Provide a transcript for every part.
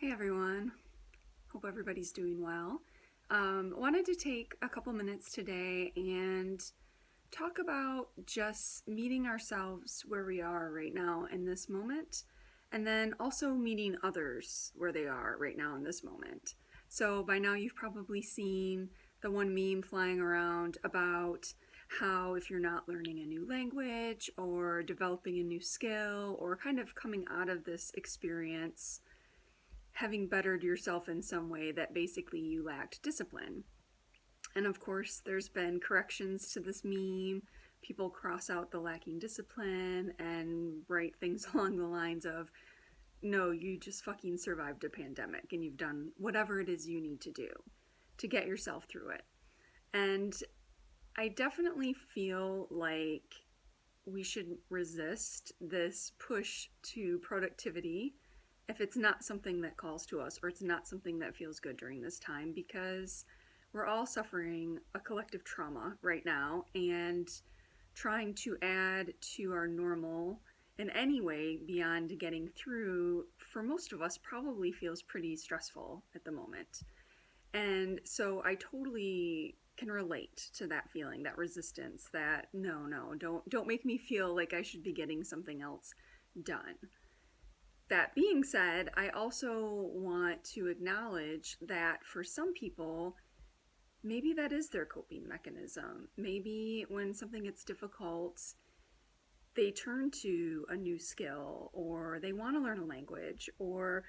Hey everyone, hope everybody's doing well. Wanted to take a couple minutes today and talk about just meeting ourselves where we are right now in this moment, and then also meeting others where they are right now in this moment. So by now you've probably seen the one meme flying around about how if you're not learning a new language or developing a new skill or kind of coming out of this experience having bettered yourself in some way, that basically you lacked discipline. And of course, there's been corrections to this meme. People cross out the lacking discipline and write things along the lines of, no, you just fucking survived a pandemic and you've done whatever it is you need to do to get yourself through it. And I definitely feel like we should resist this push to productivity if it's not something that calls to us or it's not something that feels good during this time, because we're all suffering a collective trauma right now, and trying to add to our normal in any way beyond getting through for most of us probably feels pretty stressful at the moment. And so I totally can relate to that feeling, that resistance, that no, don't make me feel like I should be getting something else done. That being said, I also want to acknowledge that for some people, maybe that is their coping mechanism. Maybe when something gets difficult, they turn to a new skill, or they want to learn a language, or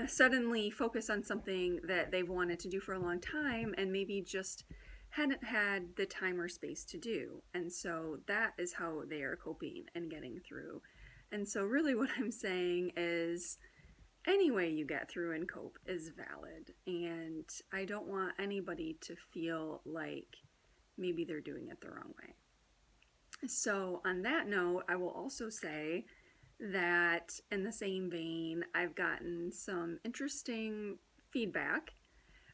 suddenly focus on something that they've wanted to do for a long time and maybe just hadn't had the time or space to do. And so that is how they are coping and getting through. And so, really, what I'm saying is any way you get through and cope is valid. And I don't want anybody to feel like maybe they're doing it the wrong way. So, on that note, I will also say that in the same vein, I've gotten some interesting feedback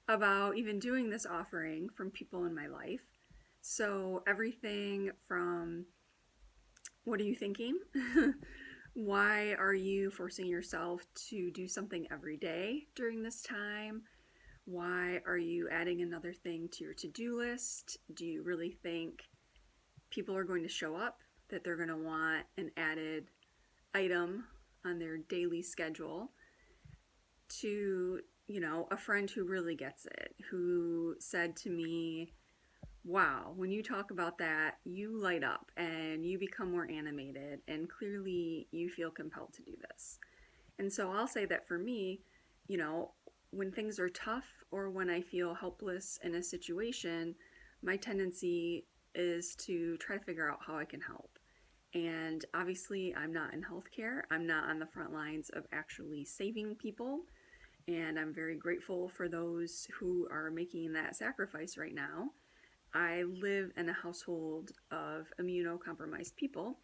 about even doing this offering from people in my life. So, everything from what are you thinking? Why are you forcing yourself to do something every day during this time? Why are you adding another thing to your to-do list? Do you really think people are going to show up, that they're going to want an added item on their daily schedule? To, a friend who really gets it, who said to me, wow, when you talk about that, you light up and you become more animated, and clearly you feel compelled to do this. And so I'll say that for me, you know, when things are tough or when I feel helpless in a situation, my tendency is to try to figure out how I can help. And obviously, I'm not in healthcare, I'm not on the front lines of actually saving people. And I'm very grateful for those who are making that sacrifice right now. I live in a household of immunocompromised people,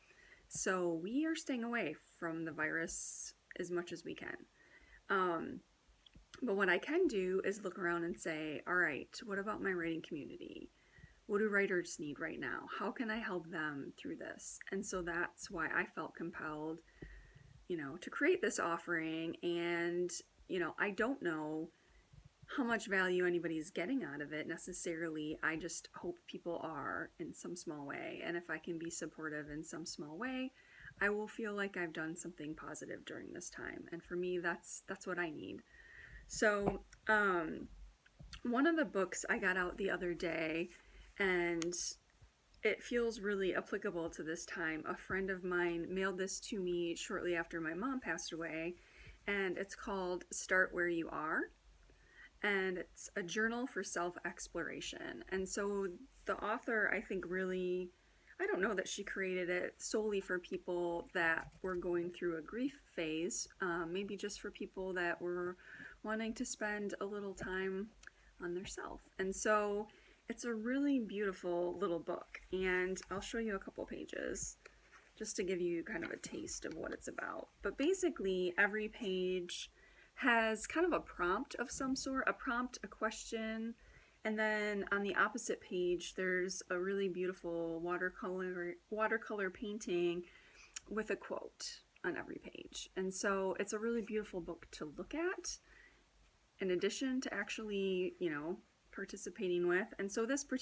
so we are staying away from the virus as much as we can. Um, but what I can do is look around and say, all right, what about my writing community? What do writers need right now? How can I help them through this? And so that's why I felt compelled, to create this offering. And, I don't know how much value anybody's getting out of it necessarily. I just hope people are in some small way. And if I can be supportive in some small way, I will feel like I've done something positive during this time. And for me, that's what I need. So, one of the books I got out the other day, and it feels really applicable to this time. A friend of mine mailed this to me shortly after my mom passed away, and it's called Start Where You Are. And it's a journal for self-exploration. And so the author, I think, really, I don't know that she created it solely for people that were going through a grief phase, maybe just for people that were wanting to spend a little time on their self. And so it's a really beautiful little book, and I'll show you a couple pages just to give you kind of a taste of what it's about. But basically, every page has kind of a prompt of some sort, a prompt, a question, and then on the opposite page, there's a really beautiful watercolor painting with a quote. on every page. And so it's a really beautiful book to look at, in addition to actually, participating with. And so this